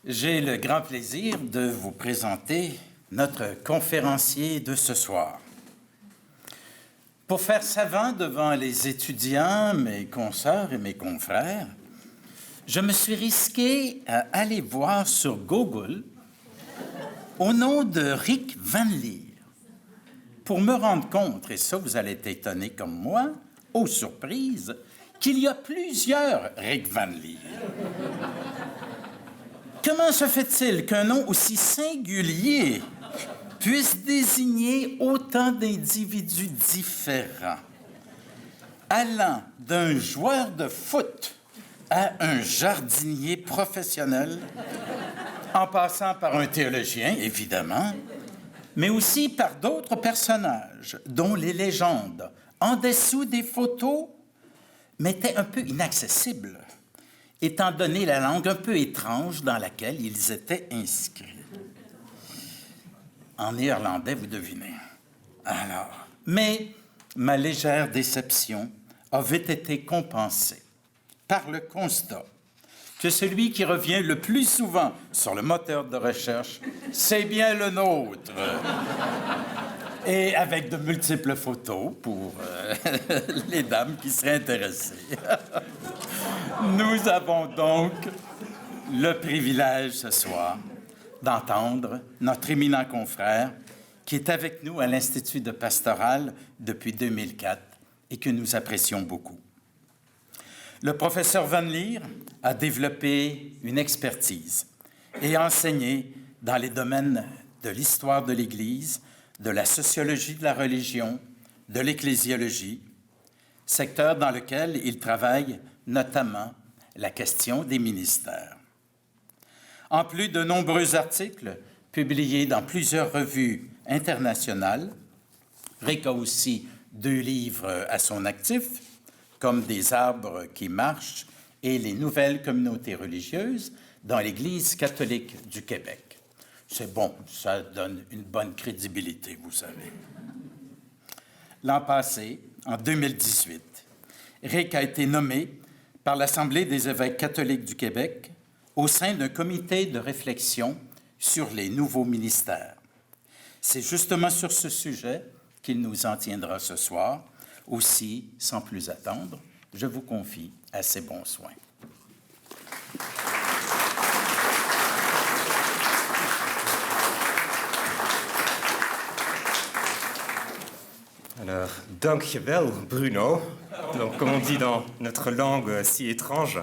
J'ai le grand plaisir de vous présenter notre conférencier de ce soir. Pour faire savant devant les étudiants, mes consoeurs et mes confrères, je me suis risqué à aller voir sur Google au nom de Rick Van Lier pour me rendre compte, et ça vous allez être étonnés comme moi, aux surprises, qu'il y a plusieurs Rick Van Lier. Comment se fait-il qu'un nom aussi singulier puisse désigner autant d'individus différents, allant d'un joueur de foot à un jardinier professionnel, en passant par un théologien, évidemment, mais aussi par d'autres personnages dont les légendes, en dessous des photos, m'étaient un peu inaccessibles, étant donné la langue un peu étrange dans laquelle ils étaient inscrits. En néerlandais, vous devinez. Alors, mais ma légère déception avait été compensée par le constat que celui qui revient le plus souvent sur le moteur de recherche, c'est bien le nôtre. Et avec de multiples photos pour les dames qui seraient intéressées. Nous avons donc le privilège ce soir d'entendre notre éminent confrère qui est avec nous à l'Institut de pastoral depuis 2004 et que nous apprécions beaucoup. Le professeur Van Lier a développé une expertise et enseigné dans les domaines de l'histoire de l'Église, de la sociologie de la religion, de l'ecclésiologie, secteur dans lequel il travaille notamment la question des ministères. En plus de nombreux articles publiés dans plusieurs revues internationales, Rick a aussi 2 livres à son actif, comme Des arbres qui marchent et Les nouvelles communautés religieuses dans l'Église catholique du Québec. C'est bon, ça donne une bonne crédibilité, vous savez. L'an passé, en 2018, Rick a été nommé par l'Assemblée des évêques catholiques du Québec au sein d'un comité de réflexion sur les nouveaux ministères. C'est justement sur ce sujet qu'il nous en tiendra ce soir. Aussi, sans plus attendre, je vous confie à ses bons soins. Alors, dankjewel, Bruno. Donc, comme on dit dans notre langue si étrange.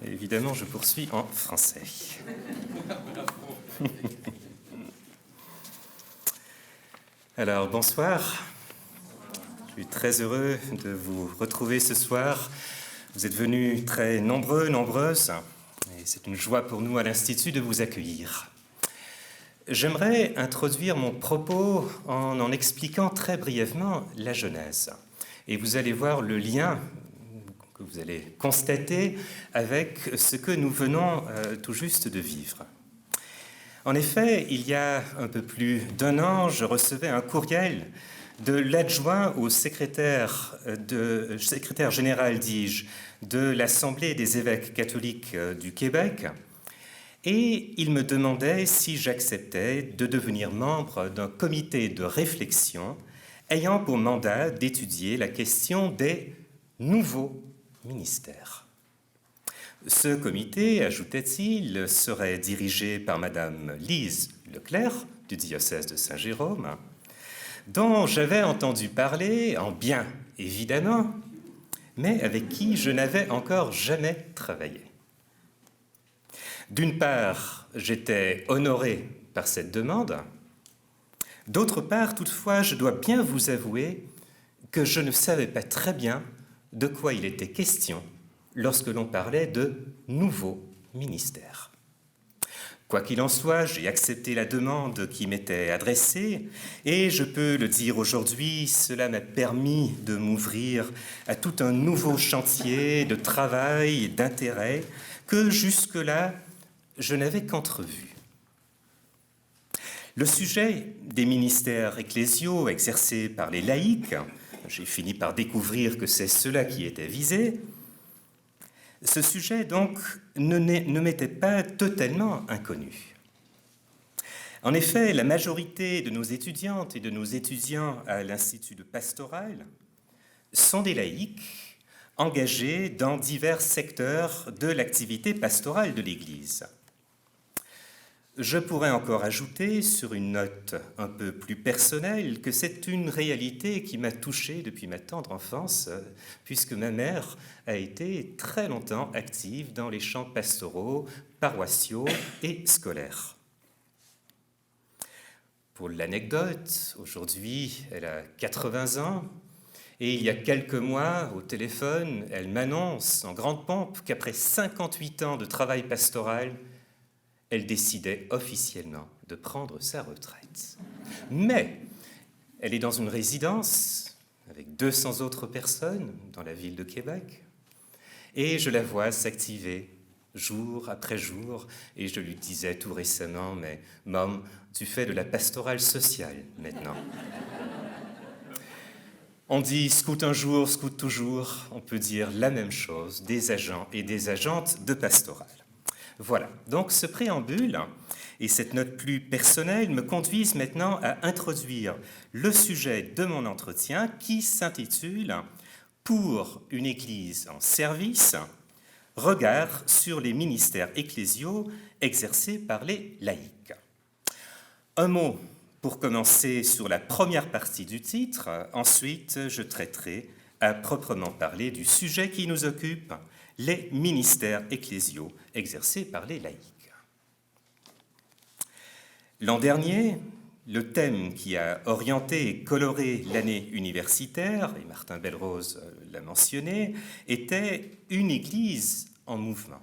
Évidemment, je poursuis en français. Alors, bonsoir. Je suis très heureux de vous retrouver ce soir. Vous êtes venus très nombreux, nombreuses, et c'est une joie pour nous à l'Institut de vous accueillir. J'aimerais introduire mon propos en expliquant très brièvement la Genèse. Et vous allez voir le lien que vous allez constater avec ce que nous venons tout juste de vivre. En effet, il y a un peu plus d'1 an, je recevais un courriel de l'adjoint au secrétaire général, dis-je, de l'Assemblée des évêques catholiques du Québec, et il me demandait si j'acceptais de devenir membre d'un comité de réflexion ayant pour mandat d'étudier la question des nouveaux ministères. Ce comité, ajoutait-il, serait dirigé par Madame Lise Leclerc, du diocèse de Saint-Jérôme, dont j'avais entendu parler, en bien évidemment, mais avec qui je n'avais encore jamais travaillé. D'une part, j'étais honoré par cette demande. D'autre part, toutefois, je dois bien vous avouer que je ne savais pas très bien de quoi il était question lorsque l'on parlait de nouveaux ministères. Quoi qu'il en soit, j'ai accepté la demande qui m'était adressée et je peux le dire aujourd'hui, cela m'a permis de m'ouvrir à tout un nouveau chantier de travail et d'intérêt que jusque-là, je n'avais qu'entrevu. Le sujet des ministères ecclésiaux exercés par les laïcs, j'ai fini par découvrir que c'est cela qui était visé, Ce sujet, donc, ne m'était pas totalement inconnu. En effet, la majorité de nos étudiantes et de nos étudiants à l'Institut de Pastoral sont des laïcs engagés dans divers secteurs de l'activité pastorale de l'Église. Je pourrais encore ajouter, sur une note un peu plus personnelle, que c'est une réalité qui m'a touché depuis ma tendre enfance, puisque ma mère a été très longtemps active dans les champs pastoraux, paroissiaux et scolaires. Pour l'anecdote, aujourd'hui, elle a 80 ans, et il y a quelques mois, au téléphone, elle m'annonce en grande pompe qu'après 58 ans de travail pastoral, elle décidait officiellement de prendre sa retraite. Mais elle est dans une résidence avec 200 autres personnes dans la ville de Québec, et je la vois s'activer jour après jour, et je lui disais tout récemment, mais « Mom, tu fais de la pastorale sociale maintenant. » On dit scout un jour, scout toujours, on peut dire la même chose des agents et des agentes de pastorale. Voilà, donc ce préambule et cette note plus personnelle me conduisent maintenant à introduire le sujet de mon entretien qui s'intitule « Pour une Église en service, regard sur les ministères ecclésiaux exercés par les laïcs ». Un mot pour commencer sur la première partie du titre, ensuite je traiterai à proprement parler du sujet qui nous occupe, les ministères ecclésiaux exercés par les laïcs. L'an dernier, le thème qui a orienté et coloré l'année universitaire, et Martin Bellrose l'a mentionné, était « Une Église en mouvement ».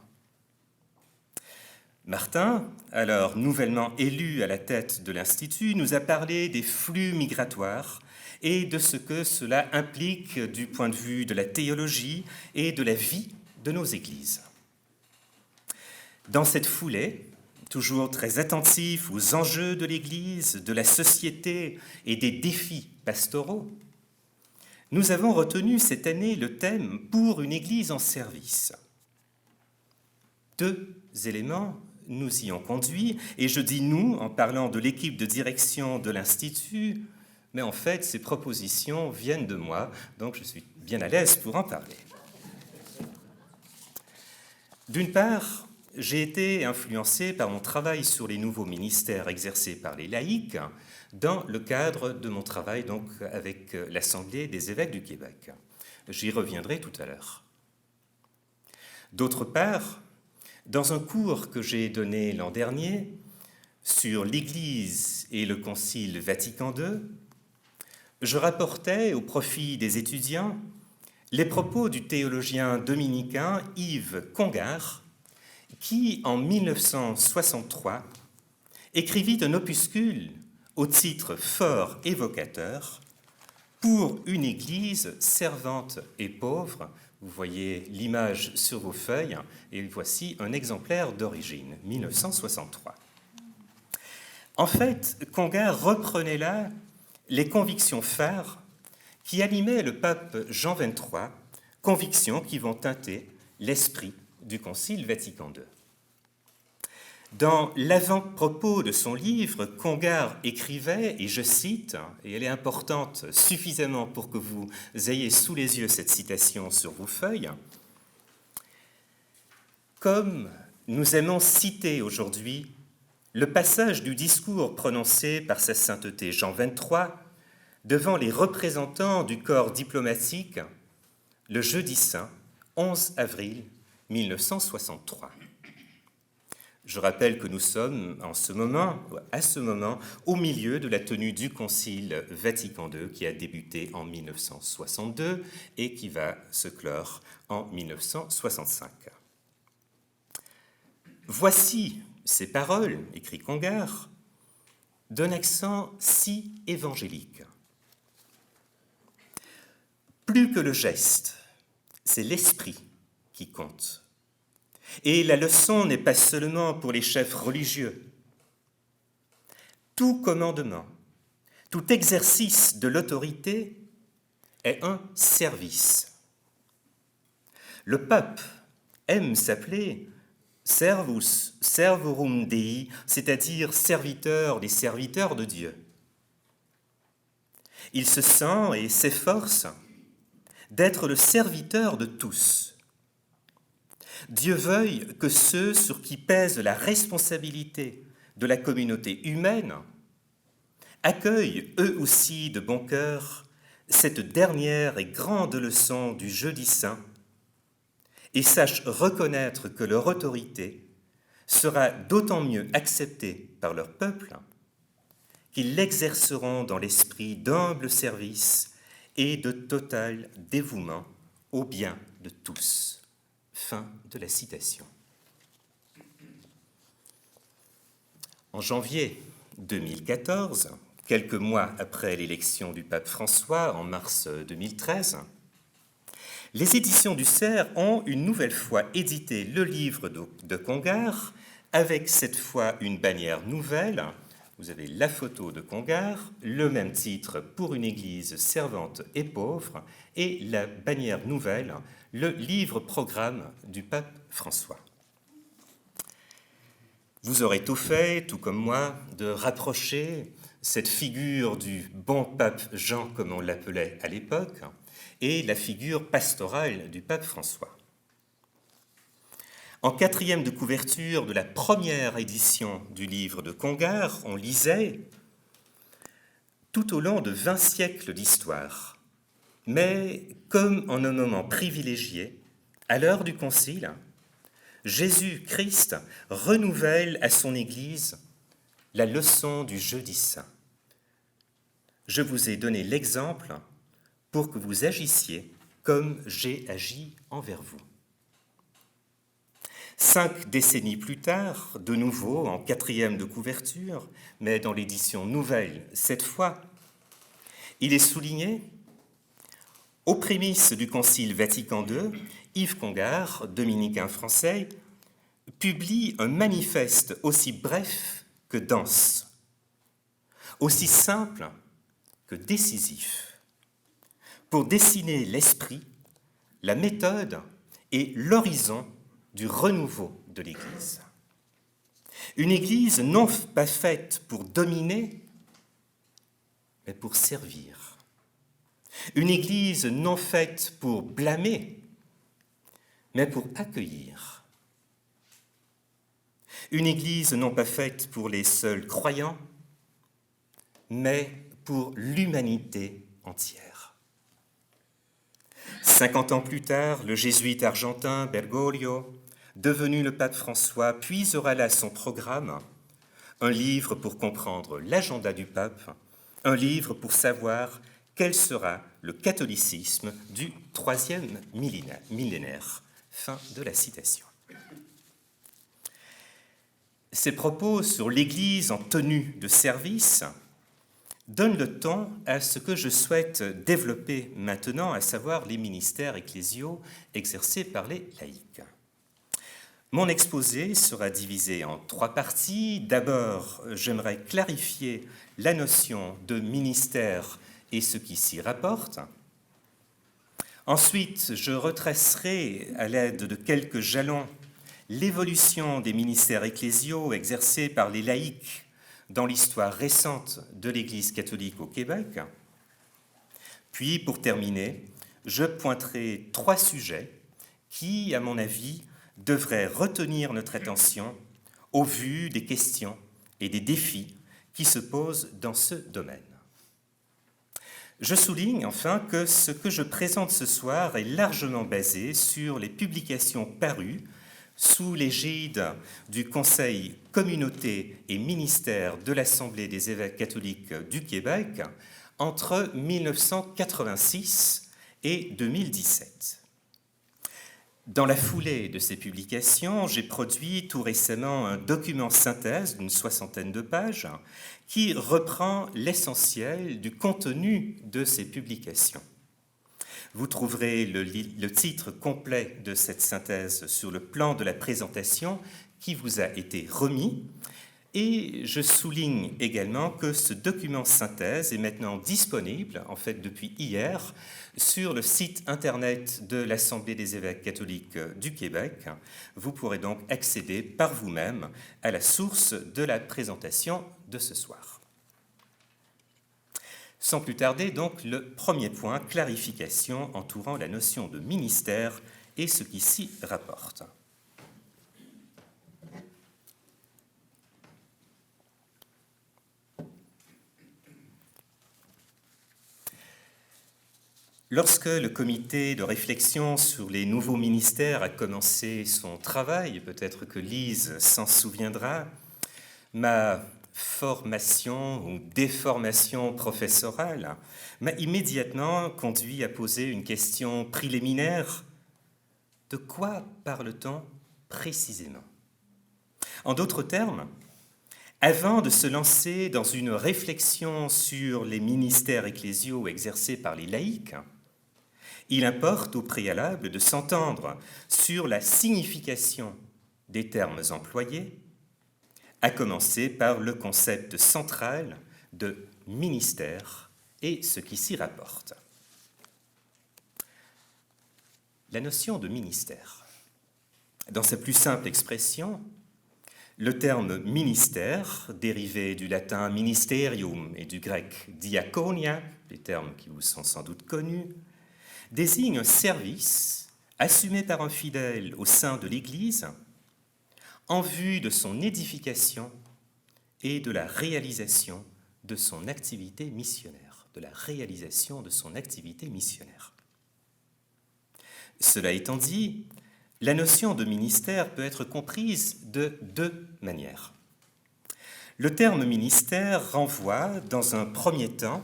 Martin, alors nouvellement élu à la tête de l'Institut, nous a parlé des flux migratoires et de ce que cela implique du point de vue de la théologie et de la vie de nos églises. Dans cette foulée, toujours très attentif aux enjeux de l'Église, de la société et des défis pastoraux, nous avons retenu cette année le thème « Pour une Église en service ». Deux éléments nous y ont conduits, et je dis « nous » en parlant de l'équipe de direction de l'Institut, mais en fait, ces propositions viennent de moi, donc je suis bien à l'aise pour en parler. D'une part, j'ai été influencé par mon travail sur les nouveaux ministères exercés par les laïcs dans le cadre de mon travail donc, avec l'Assemblée des évêques du Québec. J'y reviendrai tout à l'heure. D'autre part, dans un cours que j'ai donné l'an dernier sur l'Église et le Concile Vatican II, je rapportais au profit des étudiants les propos du théologien dominicain Yves Congar, qui, en 1963, écrivit un opuscule au titre fort évocateur « Pour une Église servante et pauvre ». Vous voyez l'image sur vos feuilles, et voici un exemplaire d'origine, 1963. En fait, Congar reprenait là les convictions phares qui animaient le pape Jean XXIII, convictions qui vont teinter l'esprit du Concile Vatican II. Dans l'avant-propos de son livre, Congar écrivait, et je cite, et elle est importante suffisamment pour que vous ayez sous les yeux cette citation sur vos feuilles, « Comme nous aimons citer aujourd'hui le passage du discours prononcé par sa sainteté Jean XXIII devant les représentants du corps diplomatique le jeudi saint 11 avril 1963. Je rappelle que nous sommes à ce moment, au milieu de la tenue du Concile Vatican II qui a débuté en 1962 et qui va se clore en 1965. Voici ces paroles, écrit Congar, d'un accent si évangélique. Plus que le geste, c'est l'esprit qui compte. Et la leçon n'est pas seulement pour les chefs religieux. Tout commandement, tout exercice de l'autorité est un service. Le pape aime s'appeler Servus Servorum Dei, c'est-à-dire serviteur des serviteurs de Dieu. Il se sent et s'efforce d'être le serviteur de tous. Dieu veuille que ceux sur qui pèse la responsabilité de la communauté humaine accueillent eux aussi de bon cœur cette dernière et grande leçon du jeudi saint et sachent reconnaître que leur autorité sera d'autant mieux acceptée par leur peuple qu'ils l'exerceront dans l'esprit d'humble service et de total dévouement au bien de tous. Fin de la citation. En janvier 2014, quelques mois après l'élection du pape François en mars 2013, les éditions du Cerf ont une nouvelle fois édité le livre de Congar avec cette fois une bannière nouvelle. Vous avez la photo de Congar, le même titre pour une église servante et pauvre, et la bannière nouvelle, le livre-programme du pape François. Vous aurez tout fait, tout comme moi, de rapprocher cette figure du bon pape Jean, comme on l'appelait à l'époque, et la figure pastorale du pape François. En quatrième de couverture de la première édition du livre de Congar, on lisait « Tout au long de 20 siècles d'histoire, mais comme en un moment privilégié, à l'heure du Concile, Jésus-Christ renouvelle à son Église la leçon du jeudi saint. Je vous ai donné l'exemple pour que vous agissiez comme j'ai agi envers vous. » 5 décennies plus tard, de nouveau en quatrième de couverture, mais dans l'édition nouvelle cette fois, il est souligné « Aux prémices du Concile Vatican II, Yves Congar, dominicain français, publie un manifeste aussi bref que dense, aussi simple que décisif, pour dessiner l'esprit, la méthode et l'horizon du renouveau de l'Église. Une Église non pas faite pour dominer, mais pour servir. Une Église non faite pour blâmer, mais pour accueillir. Une Église non pas faite pour les seuls croyants, mais pour l'humanité entière. 50 ans plus tard, le jésuite argentin Bergoglio, devenu le pape François, puisera là son programme, un livre pour comprendre l'agenda du pape, un livre pour savoir quel sera le catholicisme du troisième millénaire. Fin de la citation. Ces propos sur l'Église en tenue de service donnent le ton à ce que je souhaite développer maintenant, à savoir les ministères ecclésiaux exercés par les laïcs. Mon exposé sera divisé en 3 parties. D'abord, j'aimerais clarifier la notion de ministère et ce qui s'y rapporte. Ensuite, je retracerai, à l'aide de quelques jalons, l'évolution des ministères ecclésiaux exercés par les laïcs dans l'histoire récente de l'Église catholique au Québec. Puis, pour terminer, je pointerai 3 sujets qui, à mon avis, devraient retenir notre attention au vu des questions et des défis qui se posent dans ce domaine. Je souligne enfin que ce que je présente ce soir est largement basé sur les publications parues sous l'égide du Conseil Communauté et Ministère de l'Assemblée des évêques catholiques du Québec entre 1986 et 2017. Dans la foulée de ces publications, j'ai produit tout récemment un document synthèse d'une 60aine de pages qui reprend l'essentiel du contenu de ces publications. Vous trouverez le titre complet de cette synthèse sur le plan de la présentation qui vous a été remis Et je souligne également que ce document synthèse est maintenant disponible, en fait depuis hier, sur le site internet de l'Assemblée des évêques catholiques du Québec. Vous pourrez donc accéder par vous-même à la source de la présentation de ce soir. Sans plus tarder, donc, le premier point, clarification entourant la notion de ministère et ce qui s'y rapporte. Lorsque le comité de réflexion sur les nouveaux ministères a commencé son travail, peut-être que Lise s'en souviendra, ma formation ou déformation professorale m'a immédiatement conduit à poser une question préliminaire. De quoi parle-t-on précisément? En d'autres termes, avant de se lancer dans une réflexion sur les ministères ecclésiaux exercés par les laïcs, il importe au préalable de s'entendre sur la signification des termes employés, à commencer par le concept central de ministère et ce qui s'y rapporte. La notion de ministère. Dans sa plus simple expression, le terme ministère, dérivé du latin ministerium et du grec diakonia, des termes qui vous sont sans doute connus, désigne un service assumé par un fidèle au sein de l'Église en vue de son édification et de la réalisation de son activité missionnaire. Cela étant dit, la notion de ministère peut être comprise de deux manières. Le terme ministère renvoie, dans un premier temps,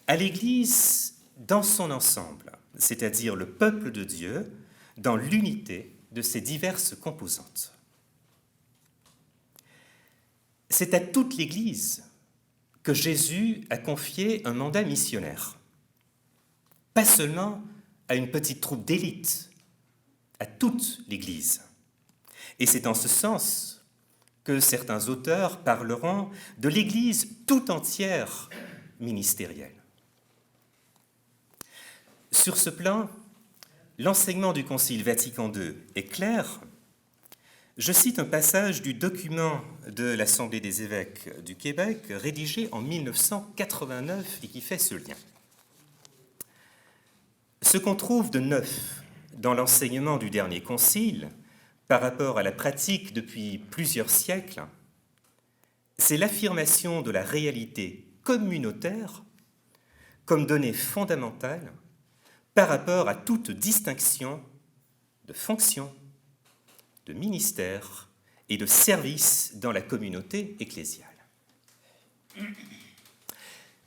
à l'Église dans son ensemble, c'est-à-dire le peuple de Dieu dans l'unité de ses diverses composantes. C'est à toute l'Église que Jésus a confié un mandat missionnaire, pas seulement à une petite troupe d'élite, à toute l'Église. Et c'est en ce sens que certains auteurs parleront de l'Église tout entière ministérielle. Sur ce plan, l'enseignement du Concile Vatican II est clair. Je cite un passage du document de l'Assemblée des évêques du Québec, rédigé en 1989 et qui fait ce lien. Ce qu'on trouve de neuf dans l'enseignement du dernier concile, par rapport à la pratique depuis plusieurs siècles, c'est l'affirmation de la réalité communautaire comme donnée fondamentale par rapport à toute distinction de fonction, de ministère et de service dans la communauté ecclésiale.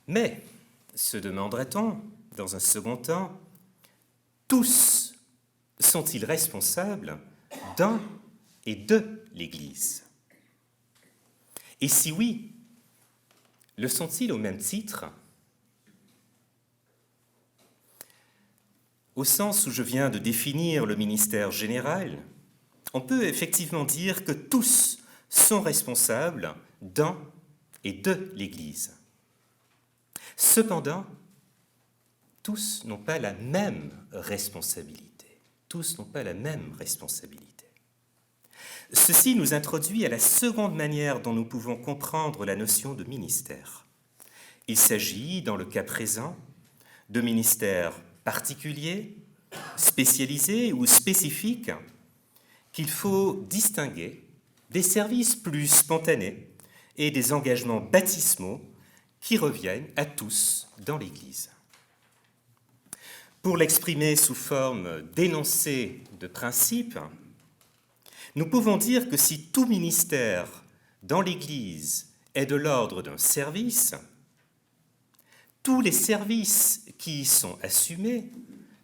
Mais, se demanderait-on, dans un second temps, tous sont-ils responsables dans et de l'Église? Et si oui, le sont-ils au même titre? Au sens où je viens de définir le ministère général, on peut effectivement dire que tous sont responsables dans et de l'Église. Cependant, tous n'ont pas la même responsabilité. Ceci nous introduit à la seconde manière dont nous pouvons comprendre la notion de ministère. Il s'agit, dans le cas présent, de ministères particuliers, spécialisés ou spécifiques qu'il faut distinguer des services plus spontanés et des engagements baptismaux qui reviennent à tous dans l'Église. Pour l'exprimer sous forme d'énoncé de principe, nous pouvons dire que si tout ministère dans l'Église est de l'ordre d'un service, tous les services qui y sont assumés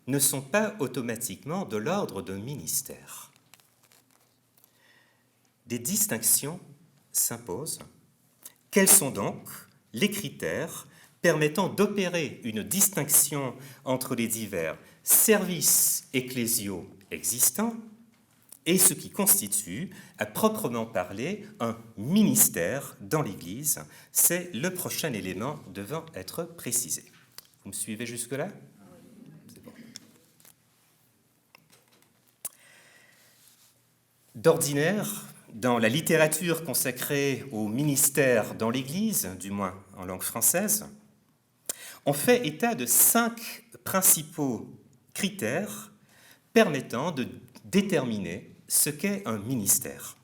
ne sont pas automatiquement de l'ordre d'un ministère. Des distinctions s'imposent. Quels sont donc les critères permettant d'opérer une distinction entre les divers services ecclésiaux existants et ce qui constitue, à proprement parler, un ministère dans l'Église. C'est le prochain élément devant être précisé. Vous me suivez jusque-là ? C'est bon. D'ordinaire, dans la littérature consacrée au ministère dans l'Église, du moins en langue française, on fait état de 5 principaux critères permettant de déterminer ce qu'est un ministère.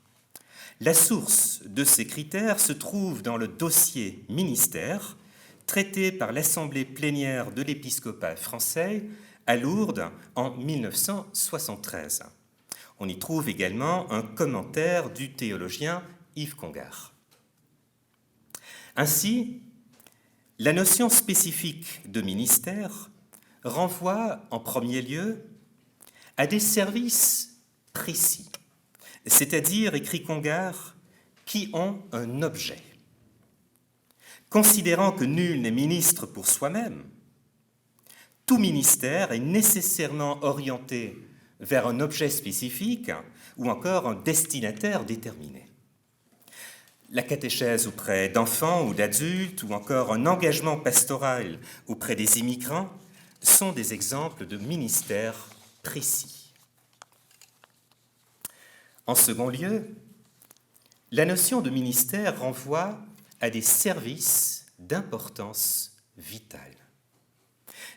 La source de ces critères se trouve dans le dossier ministère, traité par l'Assemblée plénière de l'épiscopat français à Lourdes en 1973. On y trouve également un commentaire du théologien Yves Congar. Ainsi, la notion spécifique de ministère renvoie en premier lieu à des services précis, c'est-à-dire, écrit Congar, qui ont un objet. Considérant que nul n'est ministre pour soi-même, tout ministère est nécessairement orienté vers un objet spécifique ou encore un destinataire déterminé. La catéchèse auprès d'enfants ou d'adultes ou encore un engagement pastoral auprès des immigrants sont des exemples de ministères précis. En second lieu, la notion de ministère renvoie à des services d'importance vitale,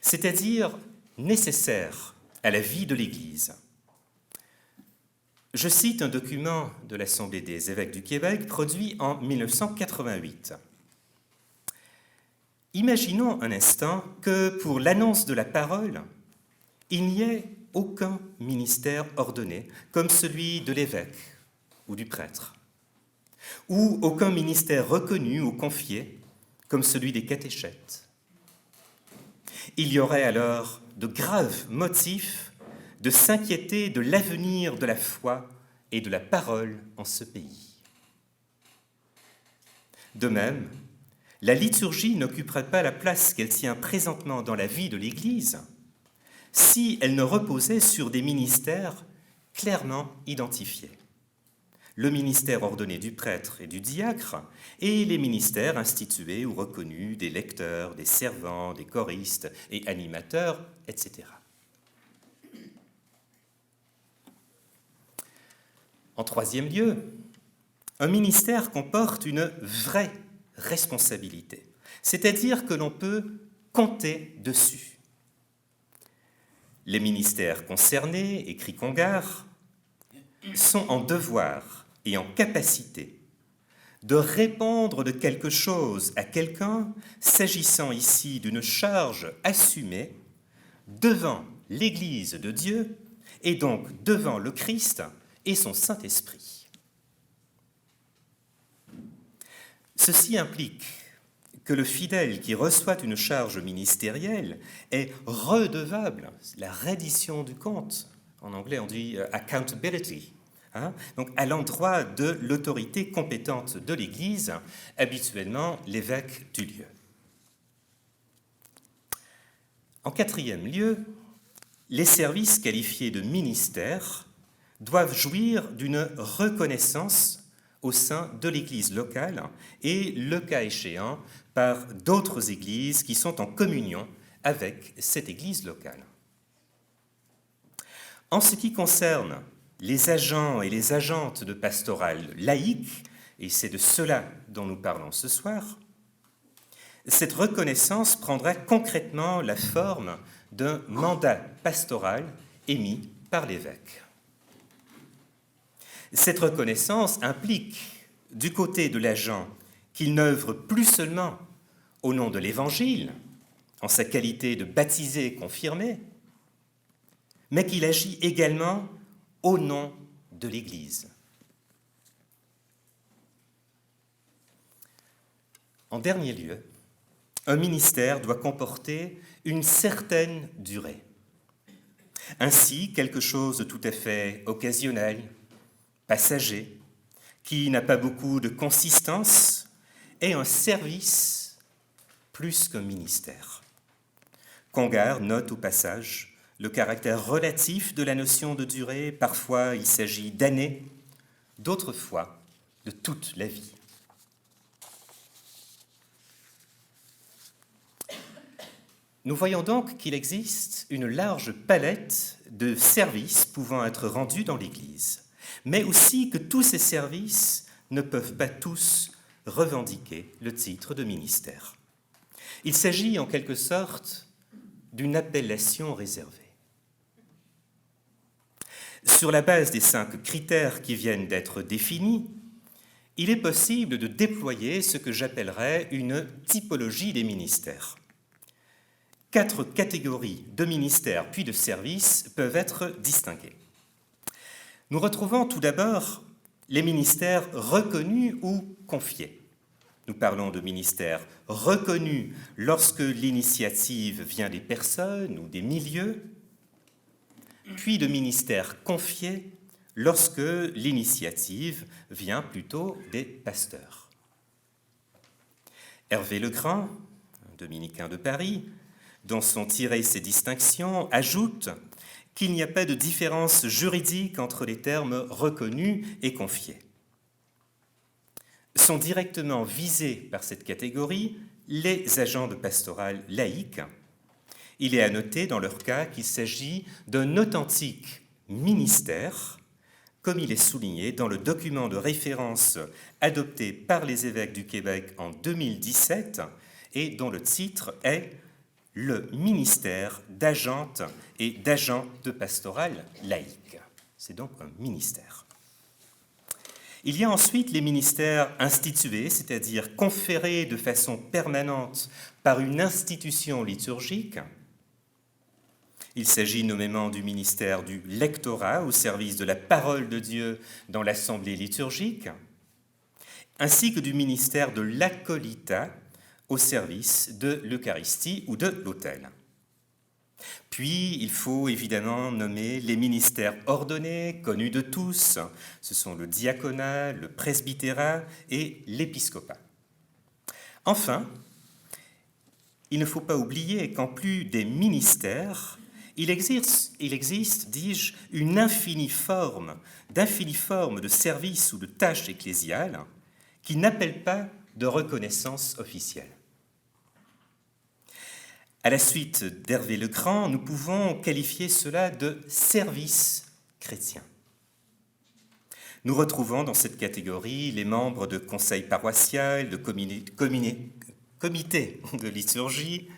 c'est-à-dire nécessaires à la vie de l'Église. Je cite un document de l'Assemblée des évêques du Québec produit en 1988. Imaginons un instant que pour l'annonce de la parole, il n'y ait aucun ministère ordonné comme celui de l'évêque ou du prêtre, ou aucun ministère reconnu ou confié comme celui des catéchètes. Il y aurait alors de graves motifs de s'inquiéter de l'avenir de la foi et de la parole en ce pays. De même, la liturgie n'occuperait pas la place qu'elle tient présentement dans la vie de l'Église si elle ne reposait sur des ministères clairement identifiés. Le ministère ordonné du prêtre et du diacre et les ministères institués ou reconnus des lecteurs, des servants, des choristes et animateurs, etc. En troisième lieu, un ministère comporte une vraie responsabilité, c'est-à-dire que l'on peut compter dessus. Les ministères concernés, écrit Congar, sont en devoir et en capacité de répondre de quelque chose à quelqu'un, s'agissant ici d'une charge assumée devant l'Église de Dieu et donc devant le Christ et son Saint-Esprit. Ceci implique que le fidèle qui reçoit une charge ministérielle est redevable, la reddition du compte, en anglais on dit accountability, donc à l'endroit de l'autorité compétente de l'Église, habituellement l'évêque du lieu. En quatrième lieu, les services qualifiés de ministères doivent jouir d'une reconnaissance au sein de l'Église locale et, le cas échéant, par d'autres églises qui sont en communion avec cette Église locale. En ce qui concerne les agents et les agentes de pastoral laïque, et c'est de cela dont nous parlons ce soir, cette reconnaissance prendra concrètement la forme d'un mandat pastoral émis par l'évêque. Cette reconnaissance implique, du côté de l'agent, qu'il n'œuvre plus seulement au nom de l'Évangile, en sa qualité de baptisé confirmé, mais qu'il agit également au nom de l'Église. En dernier lieu, un ministère doit comporter une certaine durée. Ainsi, quelque chose de tout à fait occasionnel, passager, qui n'a pas beaucoup de consistance, est un service plus qu'un ministère. Congar note au passage le caractère relatif de la notion de durée. Parfois, il s'agit d'années, d'autres fois, de toute la vie. Nous voyons donc qu'il existe une large palette de services pouvant être rendus dans l'Église, mais aussi que tous ces services ne peuvent pas tous revendiquer le titre de ministère. Il s'agit en quelque sorte d'une appellation réservée. Sur la base des 5 critères qui viennent d'être définis, il est possible de déployer ce que j'appellerais une typologie des ministères. 4 catégories de ministères puis de services peuvent être distinguées. Nous retrouvons tout d'abord les ministères reconnus ou confiés. Nous parlons de ministères reconnus lorsque l'initiative vient des personnes ou des milieux, puis de ministères confiés lorsque l'initiative vient plutôt des pasteurs. Hervé Legrand, un dominicain de Paris, dont sont tirées ces distinctions, ajoute qu'il n'y a pas de différence juridique entre les termes reconnus et confiés. Sont directement visés par cette catégorie les agents de pastoral laïque. Il est à noter dans leur cas qu'il s'agit d'un authentique ministère, comme il est souligné dans le document de référence adopté par les évêques du Québec en 2017 et dont le titre est « Le ministère d'agentes et d'agents de pastoral laïque ». C'est donc un ministère. Il y a ensuite les ministères institués, c'est-à-dire conférés de façon permanente par une institution liturgique. Il s'agit nommément du ministère du lectorat au service de la parole de Dieu dans l'assemblée liturgique, ainsi que du ministère de l'acolytat au service de l'Eucharistie ou de l'autel. Puis, il faut évidemment nommer les ministères ordonnés, connus de tous. Ce sont le diaconat, le presbytérat et l'épiscopat. Enfin, il ne faut pas oublier qu'en plus des ministères, il existe, dis-je, une infiniforme de services ou de tâches ecclésiales qui n'appellent pas de reconnaissance officielle. À la suite d'Hervé Legrand, nous pouvons qualifier cela de service chrétien. Nous retrouvons dans cette catégorie les membres de conseils paroissiaux, de comités de liturgie,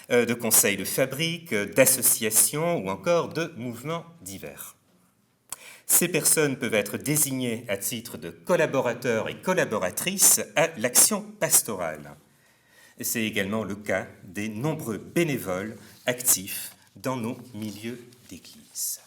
de conseils de fabrique, d'associations ou encore de mouvements divers. Ces personnes peuvent être désignées à titre de collaborateurs et collaboratrices à l'action pastorale. Et c'est également le cas des nombreux bénévoles actifs dans nos milieux d'église.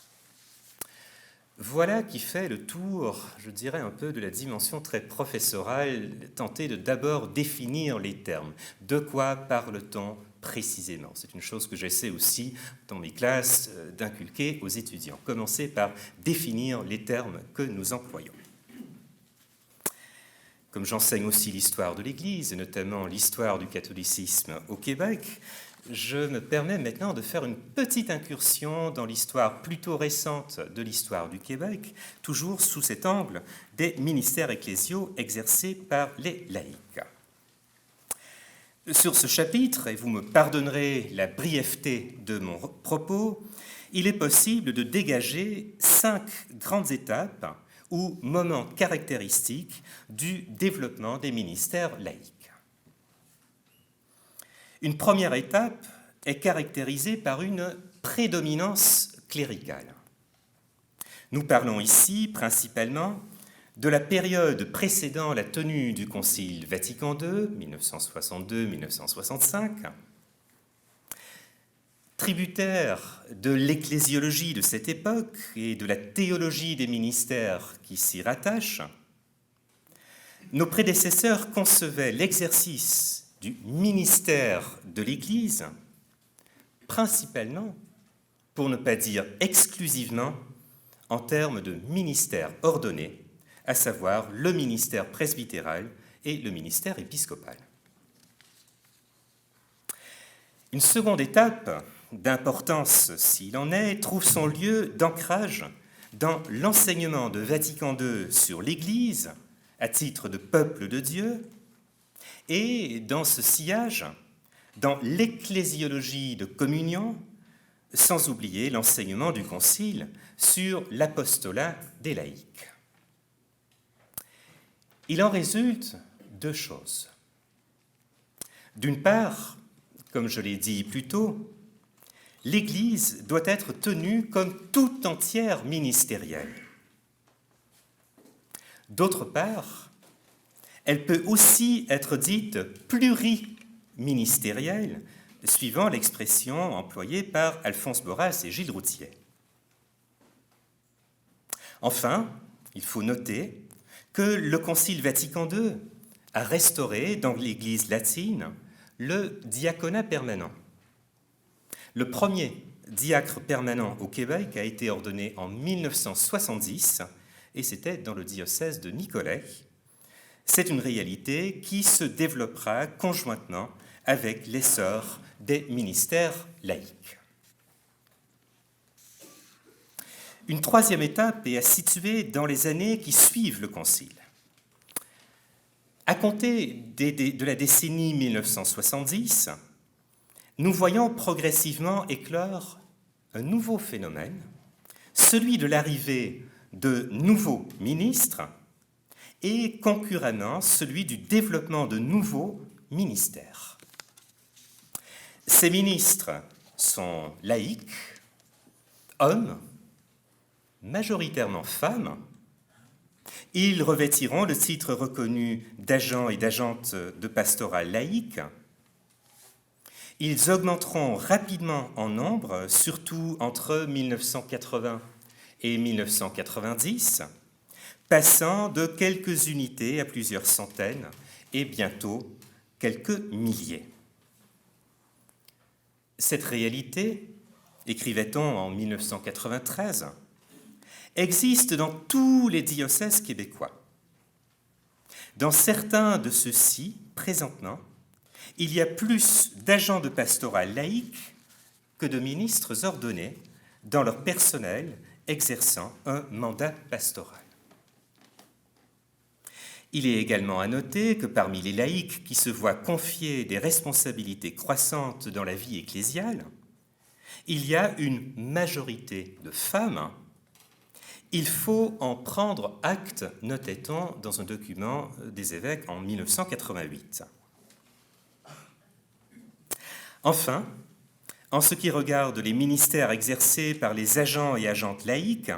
Voilà qui fait le tour, je dirais, un peu de la dimension très professorale, tenter de d'abord définir les termes. De quoi parle-t-on précisément? C'est une chose que j'essaie aussi dans mes classes d'inculquer aux étudiants. Commencer par définir les termes que nous employons. Comme j'enseigne aussi l'histoire de l'Église, et notamment l'histoire du catholicisme au Québec, je me permets maintenant de faire une petite incursion dans l'histoire plutôt récente de l'histoire du Québec, toujours sous cet angle des ministères ecclésiaux exercés par les laïcs. Sur ce chapitre, et vous me pardonnerez la brièveté de mon propos, il est possible de dégager 5 grandes étapes ou moments caractéristiques du développement des ministères laïques. Une première étape est caractérisée par une prédominance cléricale. Nous parlons ici principalement de la période précédant la tenue du Concile Vatican II, 1962-1965, tributaire de l'ecclésiologie de cette époque et de la théologie des ministères qui s'y rattachent, nos prédécesseurs concevaient l'exercice du ministère de l'Église principalement, pour ne pas dire exclusivement, en termes de ministère ordonné, à savoir le ministère presbytéral et le ministère épiscopal. Une seconde étape d'importance s'il en est, trouve son lieu d'ancrage dans l'enseignement de Vatican II sur l'Église, à titre de peuple de Dieu, et dans ce sillage, dans l'ecclésiologie de communion, sans oublier l'enseignement du Concile sur l'apostolat des laïcs. Il en résulte deux choses. D'une part, comme je l'ai dit plus tôt, l'Église doit être tenue comme tout entière ministérielle. D'autre part, elle peut aussi être dite pluriministérielle, suivant l'expression employée par Alphonse Borras et Gilles Routier. Enfin, il faut noter que le Concile Vatican II a restauré dans l'Église latine le diaconat permanent. Le premier diacre permanent au Québec a été ordonné en 1970 et c'était dans le diocèse de Nicolet. C'est une réalité qui se développera conjointement avec l'essor des ministères laïques. Une troisième étape est à situer dans les années qui suivent le Concile. À compter de la décennie 1970, nous voyons progressivement éclore un nouveau phénomène, celui de l'arrivée de nouveaux ministres et concurremment celui du développement de nouveaux ministères. Ces ministres sont laïcs, hommes, majoritairement femmes. Ils revêtiront le titre reconnu d'agents et d'agentes de pastorat laïque. Ils augmenteront rapidement en nombre, surtout entre 1980 et 1990, passant de quelques unités à plusieurs centaines et bientôt quelques milliers. Cette réalité, écrivait-on en 1993, existe dans tous les diocèses québécois. Dans certains de ceux-ci, présentement, il y a plus d'agents de pastorat laïque que de ministres ordonnés dans leur personnel exerçant un mandat pastoral. Il est également à noter que parmi les laïcs qui se voient confier des responsabilités croissantes dans la vie ecclésiale, il y a une majorité de femmes. Il faut en prendre acte, notait-on dans un document des évêques en 1988. Enfin, en ce qui regarde les ministères exercés par les agents et agentes laïques,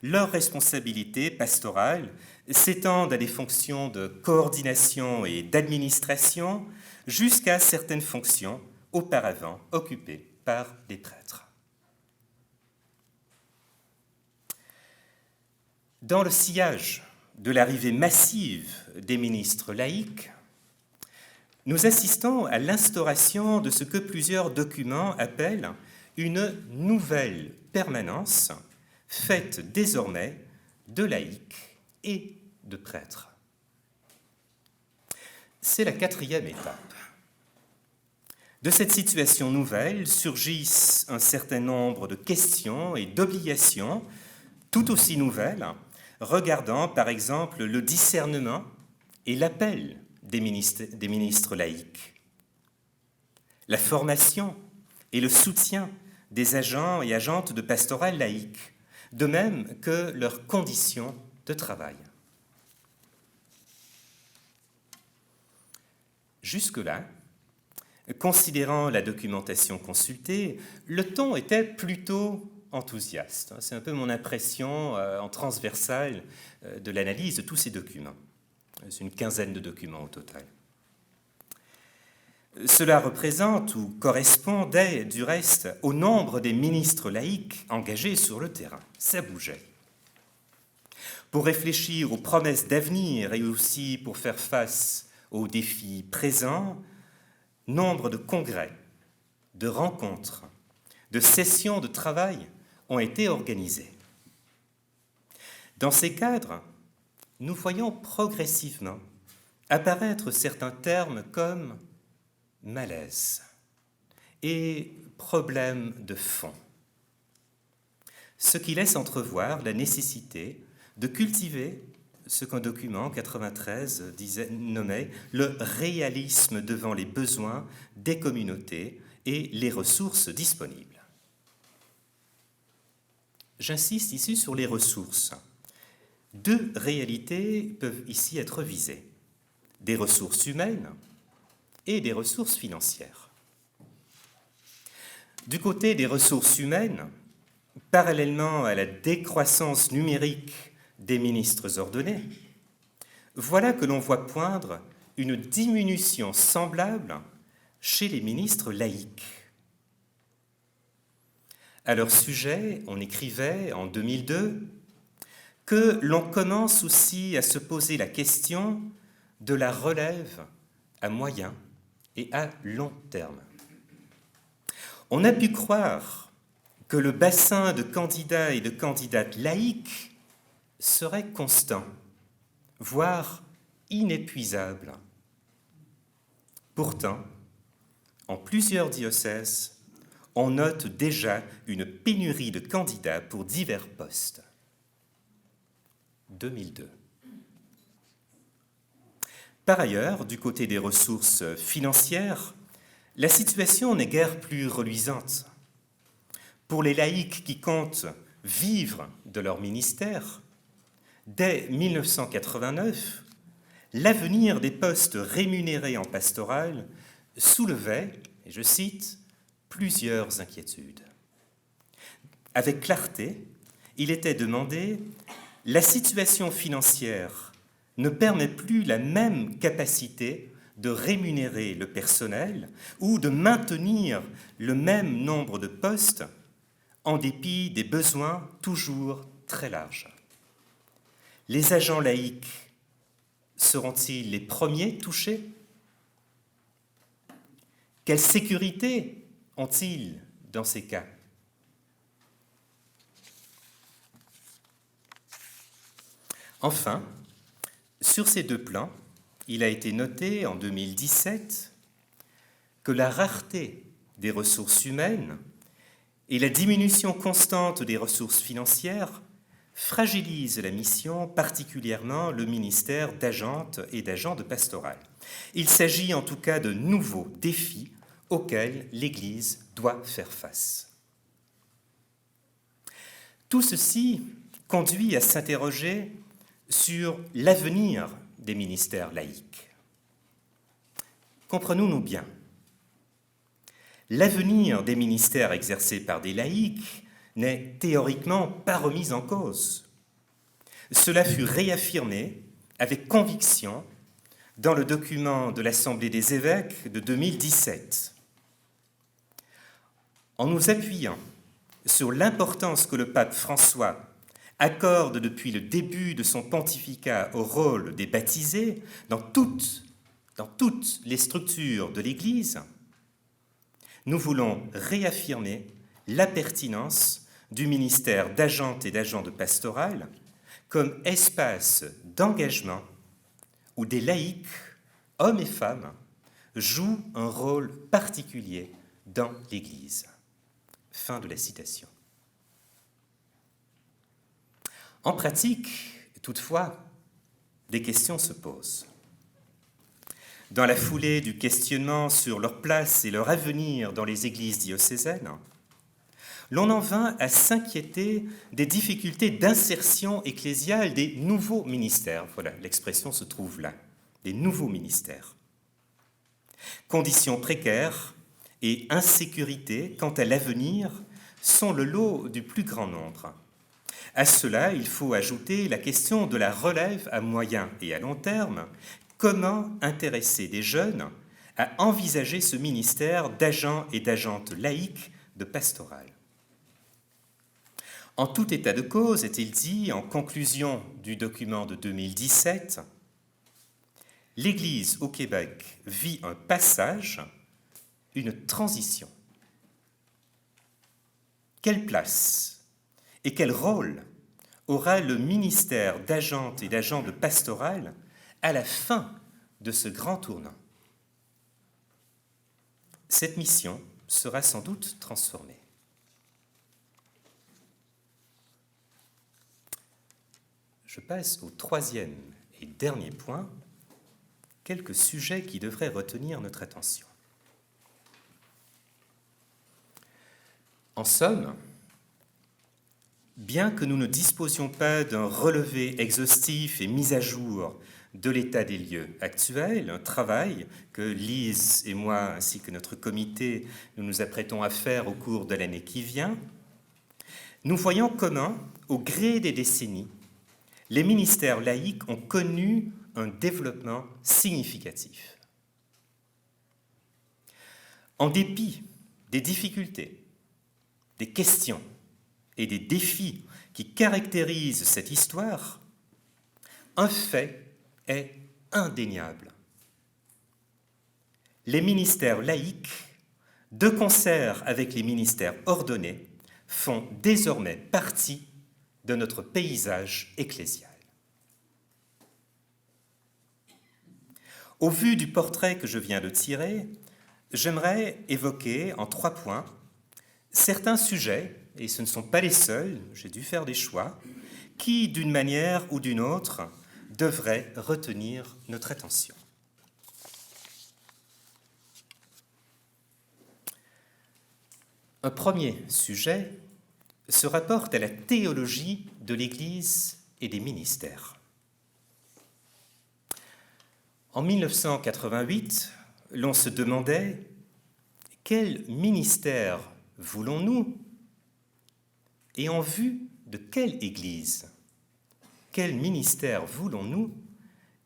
leurs responsabilités pastorales s'étendent à des fonctions de coordination et d'administration jusqu'à certaines fonctions auparavant occupées par des prêtres. Dans le sillage de l'arrivée massive des ministres laïcs, nous assistons à l'instauration de ce que plusieurs documents appellent une nouvelle permanence faite désormais de laïcs et de prêtres. C'est la quatrième étape. De cette situation nouvelle surgissent un certain nombre de questions et d'obligations tout aussi nouvelles, regardant par exemple le discernement et l'appel des ministres laïcs, la formation et le soutien des agents et agentes de pastoral laïque, de même que leurs conditions de travail. Jusque-là, considérant la documentation consultée, le ton était plutôt enthousiaste. C'est un peu mon impression en transversale de l'analyse de tous ces documents. C'est une quinzaine de documents au total. Cela représente ou correspondait du reste au nombre des ministres laïcs engagés sur le terrain. Ça bougeait. Pour réfléchir aux promesses d'avenir et aussi pour faire face aux défis présents, nombre de congrès, de rencontres, de sessions de travail ont été organisés. Dans ces cadres, nous voyons progressivement apparaître certains termes comme malaise et problème de fond, ce qui laisse entrevoir la nécessité de cultiver ce qu'un document 93 nommait le réalisme devant les besoins des communautés et les ressources disponibles. J'insiste ici sur les ressources. Deux réalités peuvent ici être visées, des ressources humaines et des ressources financières. Du côté des ressources humaines, parallèlement à la décroissance numérique des ministres ordonnés, voilà que l'on voit poindre une diminution semblable chez les ministres laïcs. À leur sujet, on écrivait en 2002 que l'on commence aussi à se poser la question de la relève à moyen et à long terme. On a pu croire que le bassin de candidats et de candidates laïques serait constant, voire inépuisable. Pourtant, en plusieurs diocèses, on note déjà une pénurie de candidats pour divers postes. 2002. Par ailleurs, du côté des ressources financières, la situation n'est guère plus reluisante. Pour les laïcs qui comptent vivre de leur ministère, dès 1989, l'avenir des postes rémunérés en pastoral soulevait, et je cite, plusieurs inquiétudes. Avec clarté, il était demandé « La situation financière ne permet plus la même capacité de rémunérer le personnel ou de maintenir le même nombre de postes en dépit des besoins toujours très larges. Les agents laïcs seront-ils les premiers touchés? Quelle sécurité ont-ils dans ces cas? Enfin, sur ces deux plans, il a été noté en 2017 que la rareté des ressources humaines et la diminution constante des ressources financières fragilisent la mission, particulièrement le ministère d'agentes et d'agents de pastoral. Il s'agit en tout cas de nouveaux défis auxquels l'Église doit faire face. Tout ceci conduit à s'interroger sur l'avenir des ministères laïcs. Comprenons-nous bien. L'avenir des ministères exercés par des laïcs n'est théoriquement pas remis en cause. Cela fut réaffirmé avec conviction dans le document de l'Assemblée des évêques de 2017. En nous appuyant sur l'importance que le pape François accorde depuis le début de son pontificat au rôle des baptisés dans toutes les structures de l'Église, nous voulons réaffirmer la pertinence du ministère d'agentes et d'agents de pastoral comme espace d'engagement où des laïcs, hommes et femmes, jouent un rôle particulier dans l'Église. Fin de la citation. En pratique, toutefois, des questions se posent. Dans la foulée du questionnement sur leur place et leur avenir dans les églises diocésaines, l'on en vint à s'inquiéter des difficultés d'insertion ecclésiale des nouveaux ministères. Voilà, l'expression se trouve là, des nouveaux ministères. Conditions précaires et insécurité quant à l'avenir sont le lot du plus grand nombre. À cela, il faut ajouter la question de la relève à moyen et à long terme. Comment intéresser des jeunes à envisager ce ministère d'agents et d'agentes laïques de pastoral? En tout état de cause, est-il dit, en conclusion du document de 2017, l'Église au Québec vit un passage, une transition. Quelle place et quel rôle aura le ministère d'agentes et d'agents de pastoral à la fin de ce grand tournant? Cette mission sera sans doute transformé. Je passe au troisième et dernier point, quelques sujets qui devraient retenir notre attention. En somme, bien que nous ne disposions pas d'un relevé exhaustif et mis à jour de l'état des lieux actuel, un travail que Lise et moi, ainsi que notre comité, nous nous apprêtons à faire au cours de l'année qui vient, nous voyons comment, au gré des décennies, les ministères laïques ont connu un développement significatif. En dépit des difficultés, des questions et des défis qui caractérisent cette histoire, un fait est indéniable. Les ministères laïques, de concert avec les ministères ordonnés, font désormais partie de notre paysage ecclésial. Au vu du portrait que je viens de tirer, j'aimerais évoquer en 3 points certains sujets, et ce ne sont pas les seuls, j'ai dû faire des choix, qui, d'une manière ou d'une autre, devraient retenir notre attention. Un premier sujet se rapporte à la théologie de l'Église et des ministères. En 1988, l'on se demandait quel ministère voulons-nous et en vue de quelle Église? Quel ministère voulons-nous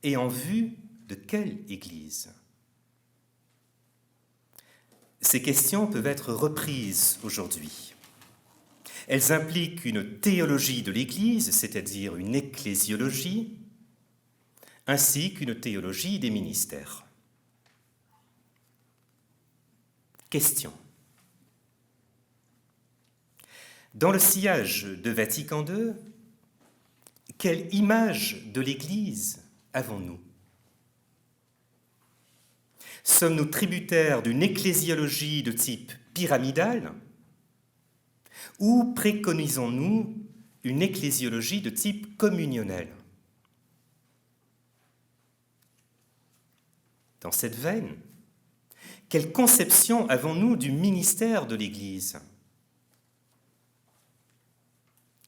et en vue de quelle Église? Ces questions peuvent être reprises aujourd'hui. Elles impliquent une théologie de l'Église, c'est-à-dire une ecclésiologie, ainsi qu'une théologie des ministères. Question. Dans le sillage de Vatican II, quelle image de l'Église avons-nous? Sommes-nous tributaires d'une ecclésiologie de type pyramidal ou préconisons-nous une ecclésiologie de type communionnel? Dans cette veine, quelle conception avons-nous du ministère de l'Église?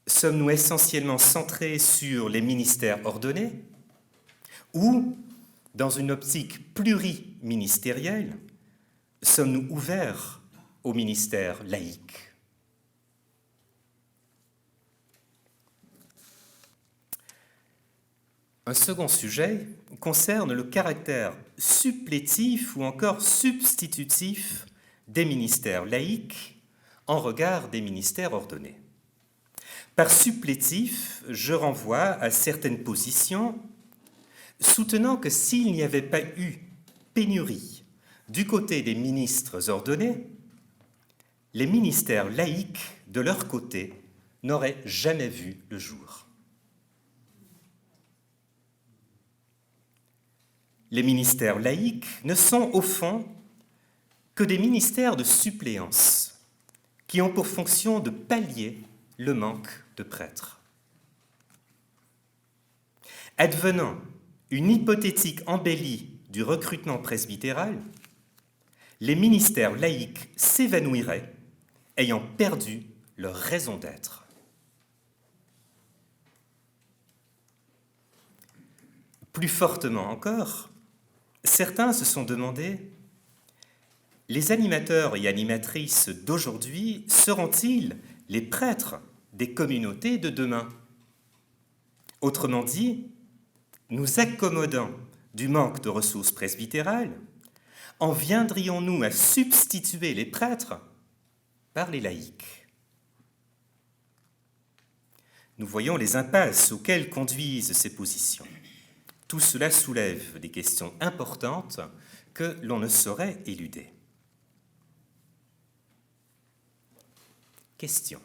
Sommes-nous essentiellement centrés sur les ministères ordonnés ou, dans une optique pluriministérielle, sommes-nous ouverts au ministère laïque? Un second sujet concerne le caractère supplétif ou encore substitutif des ministères laïques en regard des ministères ordonnés. Par supplétif, je renvoie à certaines positions soutenant que s'il n'y avait pas eu pénurie du côté des ministres ordonnés, les ministères laïques, de leur côté, n'auraient jamais vu le jour. Les ministères laïques ne sont, au fond, que des ministères de suppléance qui ont pour fonction de pallier le manque de prêtres. Advenant une hypothétique embellie du recrutement presbytéral, les ministères laïques s'évanouiraient, ayant perdu leur raison d'être. Plus fortement encore, certains se sont demandé: les animateurs et animatrices d'aujourd'hui seront-ils les prêtres des communautés de demain? Autrement dit, nous accommodant du manque de ressources presbytérales, en viendrions-nous à substituer les prêtres par les laïcs? Nous voyons les impasses auxquelles conduisent ces positions. Tout cela soulève des questions importantes que l'on ne saurait éluder. Question.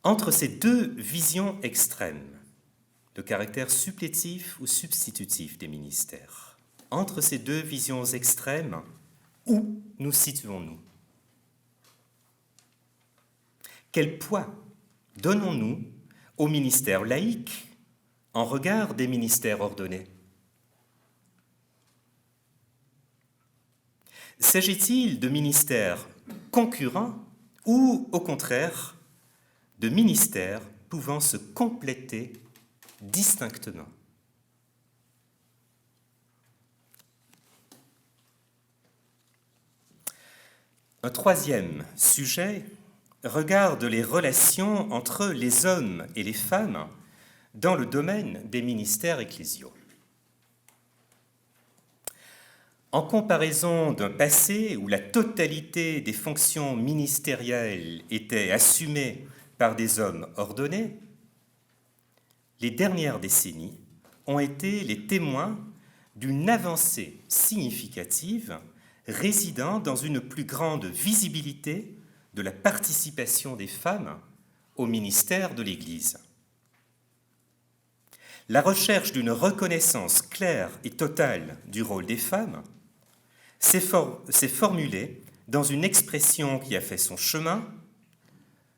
Entre ces deux visions extrêmes, de caractère supplétif ou substitutif des ministères, entre ces deux visions extrêmes, Où nous situons-nous? Quel poids donnons-nous au ministère laïque en regard des ministères ordonnés? S'agit-il de ministères concurrents ou, au contraire, de ministères pouvant se compléter distinctement? Un troisième sujet regarde les relations entre les hommes et les femmes dans le domaine des ministères ecclésiaux. En comparaison d'un passé où la totalité des fonctions ministérielles était assumée par des hommes ordonnés, les dernières décennies ont été les témoins d'une avancée significative résidant dans une plus grande visibilité de la participation des femmes au ministère de l'Église. La recherche d'une reconnaissance claire et totale du rôle des femmes s'est formulée dans une expression qui a fait son chemin,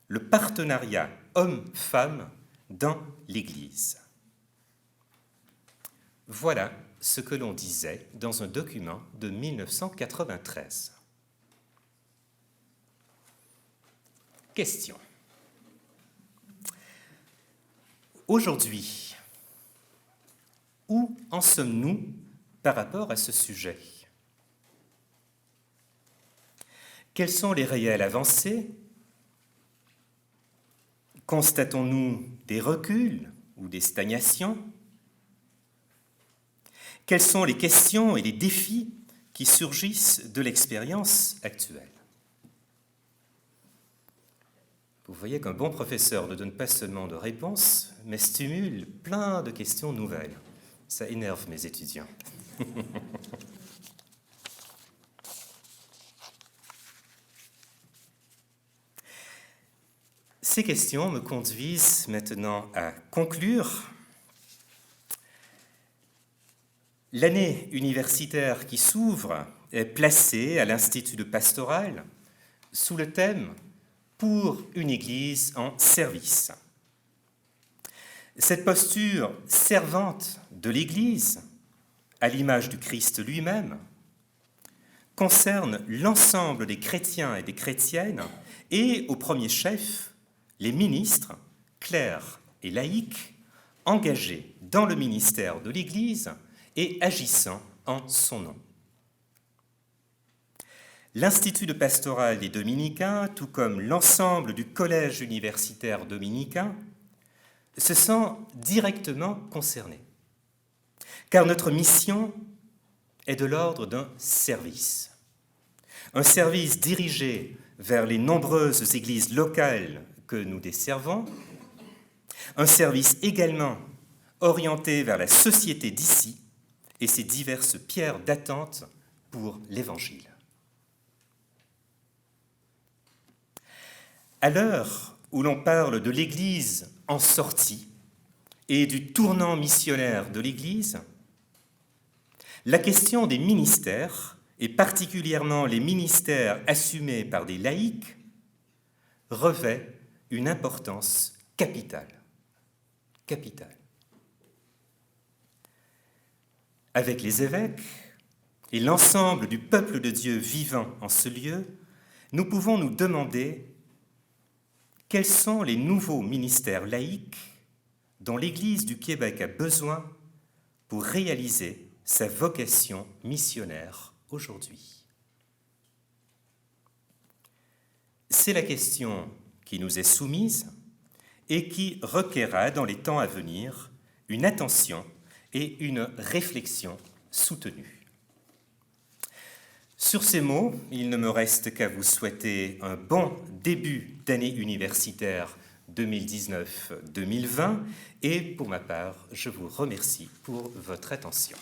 le partenariat homme-femme dans l'Église. Voilà ce que l'on disait dans un document de 1993. Question. Aujourd'hui, où en sommes-nous par rapport à ce sujet? Quelles sont les réelles avancées? Constatons-nous des reculs ou des stagnations? Quelles sont les questions et les défis qui surgissent de l'expérience actuelle? Vous voyez qu'un bon professeur ne donne pas seulement de réponses, mais stimule plein de questions nouvelles. Ça énerve mes étudiants. Ces questions me conduisent maintenant à conclure. L'année universitaire qui s'ouvre est placée à l'Institut de Pastoral sous le thème « Pour une Église en service ». Cette posture servante de l'Église, à l'image du Christ lui-même, concerne l'ensemble des chrétiens et des chrétiennes et, au premier chef, les ministres, clercs et laïcs engagés dans le ministère de l'Église et agissant en son nom. L'Institut de Pastoral des Dominicains, tout comme l'ensemble du collège universitaire dominicain, se sent directement concernés, car notre mission est de l'ordre d'un service. Un service dirigé vers les nombreuses églises locales que nous desservons, un service également orienté vers la société d'ici et ses diverses pierres d'attente pour l'Évangile. À l'heure où l'on parle de l'Église en sortie et du tournant missionnaire de l'Église, la question des ministères, et particulièrement les ministères assumés par des laïcs, revêt une importance capitale. Avec les évêques et l'ensemble du peuple de Dieu vivant en ce lieu, nous pouvons nous demander quels sont les nouveaux ministères laïques dont l'Église du Québec a besoin pour réaliser sa vocation missionnaire aujourd'hui. C'est la question qui nous est soumise et qui requerra dans les temps à venir une attention et une réflexion soutenue. Sur ces mots, il ne me reste qu'à vous souhaiter un bon début d'année universitaire 2019-2020 et pour ma part, je vous remercie pour votre attention.